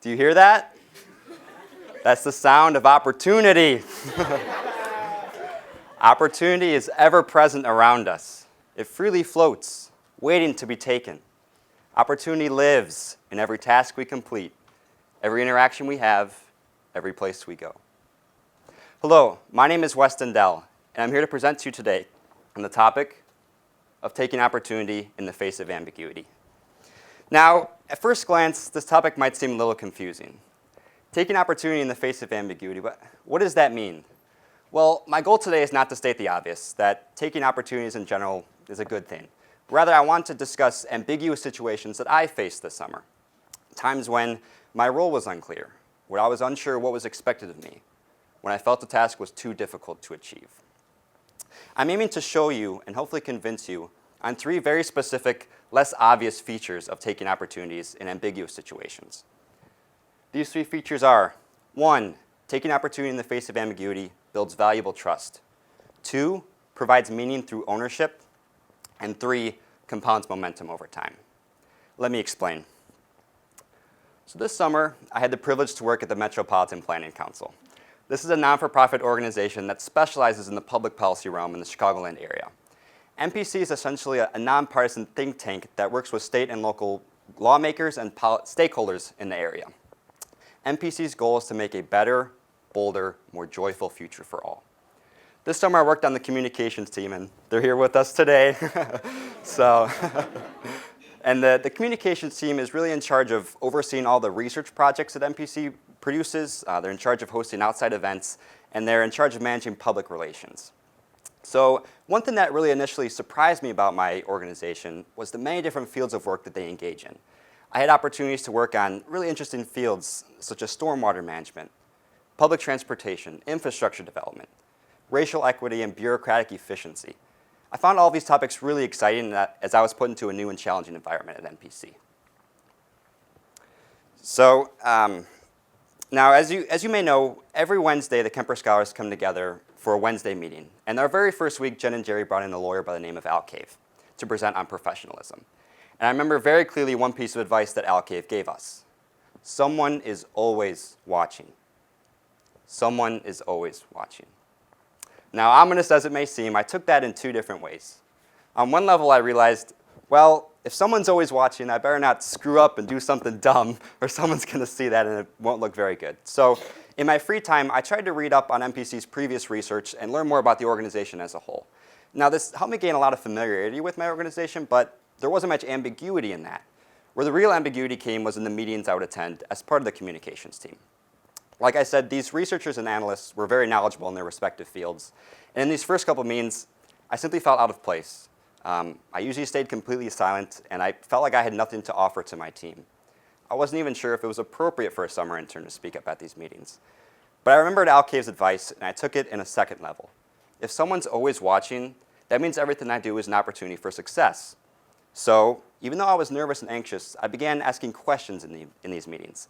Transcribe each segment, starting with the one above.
Do you hear that? That's the sound of opportunity. Opportunity is ever present around us. It freely floats, waiting to be taken. Opportunity lives in every task we complete, every interaction we have, every place we go. Hello, my name is Weston Dell, and I'm here to present to you today on the topic of taking opportunity in the face of ambiguity. Now, at first glance, this topic might seem a little confusing. Taking opportunity in the face of ambiguity, what does that mean? Well, my goal today is not to state the obvious, that taking opportunities in general is a good thing. Rather, I want to discuss ambiguous situations that I faced this summer. Times when my role was unclear, when I was unsure what was expected of me, when I felt the task was too difficult to achieve. I'm aiming to show you and hopefully convince you on three very specific, less obvious features of taking opportunities in ambiguous situations. These three features are: 1, taking opportunity in the face of ambiguity builds valuable trust. 2, provides meaning through ownership. And 3, compounds momentum over time. Let me explain. So this summer, I had the privilege to work at the Metropolitan Planning Council. This is a non-for-profit organization that specializes in the public policy realm in the Chicagoland area. MPC is essentially a nonpartisan think tank that works with state and local lawmakers and stakeholders in the area. MPC's goal is to make a better, bolder, more joyful future for all. This summer I worked on the communications team, and they're here with us today. And the communications team is really in charge of overseeing all the research projects that MPC produces. They're in charge of hosting outside events, and they're in charge of managing public relations. So one thing that really initially surprised me about my organization was the many different fields of work that they engage in. I had opportunities to work on really interesting fields such as stormwater management, public transportation, infrastructure development, racial equity, and bureaucratic efficiency. I found all of these topics really exciting as I was put into a new and challenging environment at MPC. So now, as you may know, every Wednesday the Kemper Scholars come together for a Wednesday meeting. And our very first week, Jen and Jerry brought in a lawyer by the name of Al Cave to present on professionalism. And I remember very clearly one piece of advice that Al Cave gave us. Someone is always watching. Someone is always watching. Now, ominous as it may seem, I took that in two different ways. On one level, I realized, well, if someone's always watching, I better not screw up and do something dumb, or someone's going to see that and it won't look very good. So in my free time, I tried to read up on MPC's previous research and learn more about the organization as a whole. Now, this helped me gain a lot of familiarity with my organization, but there wasn't much ambiguity in that. Where the real ambiguity came was in the meetings I would attend as part of the communications team. Like I said, these researchers and analysts were very knowledgeable in their respective fields. And in these first couple meetings, I simply felt out of place. I usually stayed completely silent, and I felt like I had nothing to offer to my team. I wasn't even sure if it was appropriate for a summer intern to speak up at these meetings. But I remembered Al Cave's advice, and I took it in a second level. If someone's always watching, that means everything I do is an opportunity for success. So even though I was nervous and anxious, I began asking questions in these meetings.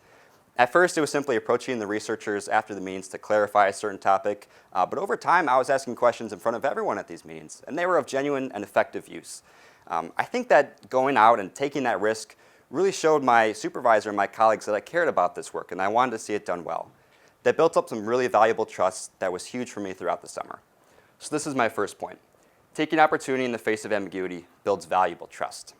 At first, it was simply approaching the researchers after the meetings to clarify a certain topic, but over time, I was asking questions in front of everyone at these meetings, and they were of genuine and effective use. I think that going out and taking that risk really showed my supervisor and my colleagues that I cared about this work, and I wanted to see it done well. That built up some really valuable trust that was huge for me throughout the summer. So this is my first point. Taking opportunity in the face of ambiguity builds valuable trust.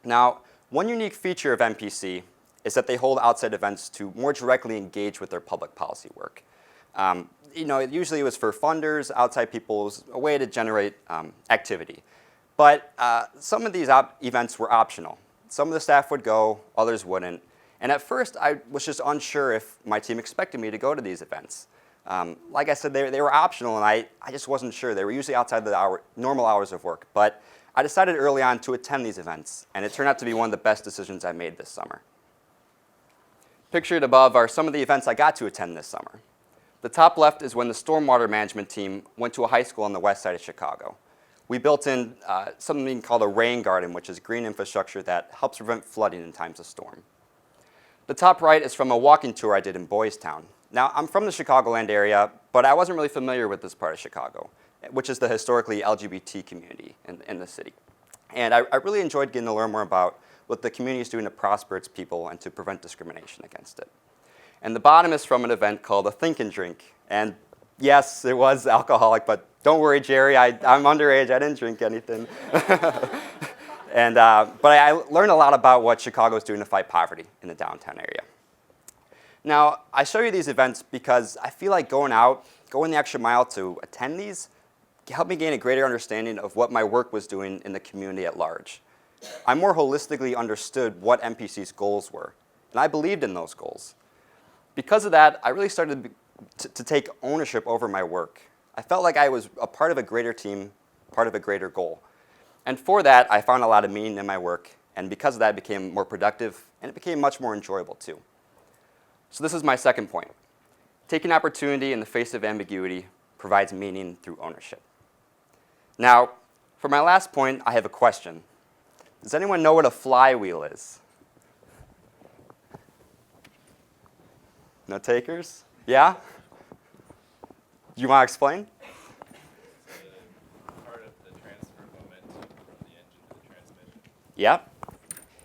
Now, one unique feature of MPC is that they hold outside events to more directly engage with their public policy work. Usually it was for funders, outside people, it was a way to generate activity. But some of these events were optional. Some of the staff would go, others wouldn't. And at first, I was just unsure if my team expected me to go to these events. Like I said, they were optional, and I just wasn't sure. They were usually outside the normal hours of work. But I decided early on to attend these events, and it turned out to be one of the best decisions I made this summer. Pictured above are some of the events I got to attend this summer. The top left is when the stormwater management team went to a high school on the west side of Chicago. We built in something called a rain garden, which is green infrastructure that helps prevent flooding in times of storm. The top right is from a walking tour I did in Boys Town. Now, I'm from the Chicagoland area, but I wasn't really familiar with this part of Chicago, which is the historically LGBT community in the city. And I really enjoyed getting to learn more about what the community is doing to prosper its people and to prevent discrimination against it. And the bottom is from an event called a Think and Drink. And yes, it was alcoholic, but don't worry, Jerry, I'm underage, I didn't drink anything. But I learned a lot about what Chicago is doing to fight poverty in the downtown area. Now, I show you these events because I feel like going the extra mile to attend these helped me gain a greater understanding of what my work was doing in the community at large. I more holistically understood what MPC's goals were, and I believed in those goals. Because of that, I really started to take ownership over my work. I felt like I was a part of a greater team, part of a greater goal. And for that, I found a lot of meaning in my work, and because of that, it became more productive, and it became much more enjoyable too. So this is my second point. Taking opportunity in the face of ambiguity provides meaning through ownership. Now, for my last point, I have a question. Does anyone know what a flywheel is? No takers? Yeah? Do you want to explain? Part of the transfer momentum from the engine to the transmission. Yep.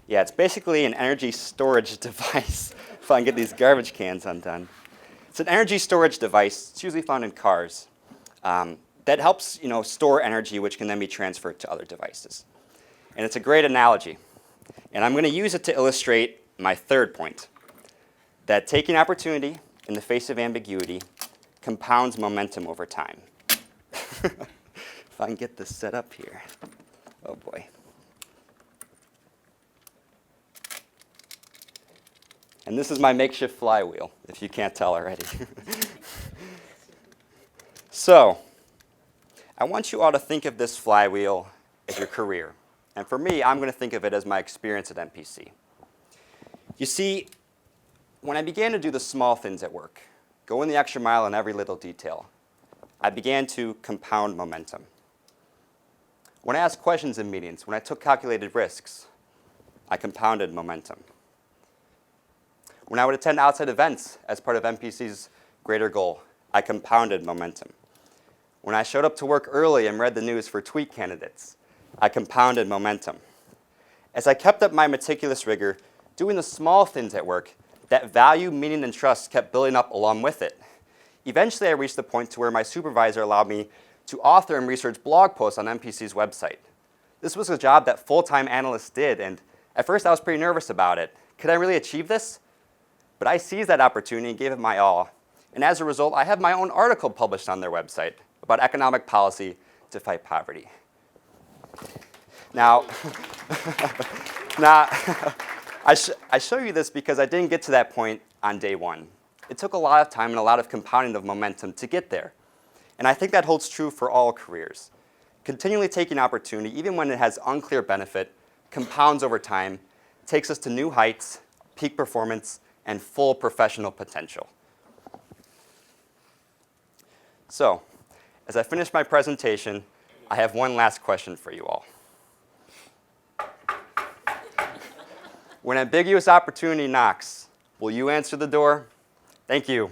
Yeah, it's basically an energy storage device, if I can get these garbage cans undone. It's an energy storage device. It's usually found in cars that helps store energy, which can then be transferred to other devices. And it's a great analogy. And I'm going to use it to illustrate my third point, that taking opportunity in the face of ambiguity compounds momentum over time. If I can get this set up here. Oh boy. And this is my makeshift flywheel, if you can't tell already. So, I want you all to think of this flywheel as your career. And for me, I'm going to think of it as my experience at MPC. You see, when I began to do the small things at work, going the extra mile in every little detail, I began to compound momentum. When I asked questions in meetings, when I took calculated risks, I compounded momentum. When I would attend outside events as part of MPC's greater goal, I compounded momentum. When I showed up to work early and read the news for tweet candidates, I compounded momentum. As I kept up my meticulous rigor, doing the small things at work, that value, meaning, and trust kept building up along with it. Eventually, I reached the point to where my supervisor allowed me to author and research blog posts on MPC's website. This was a job that full-time analysts did, and at first I was pretty nervous about it. Could I really achieve this? But I seized that opportunity and gave it my all. And as a result, I have my own article published on their website about economic policy to fight poverty. Now, I show you this because I didn't get to that point on day one. It took a lot of time and a lot of compounding of momentum to get there. And I think that holds true for all careers. Continually taking opportunity, even when it has unclear benefit, compounds over time, takes us to new heights, peak performance, and full professional potential. So, as I finish my presentation, I have one last question for you all. When ambiguous opportunity knocks, will you answer the door? Thank you.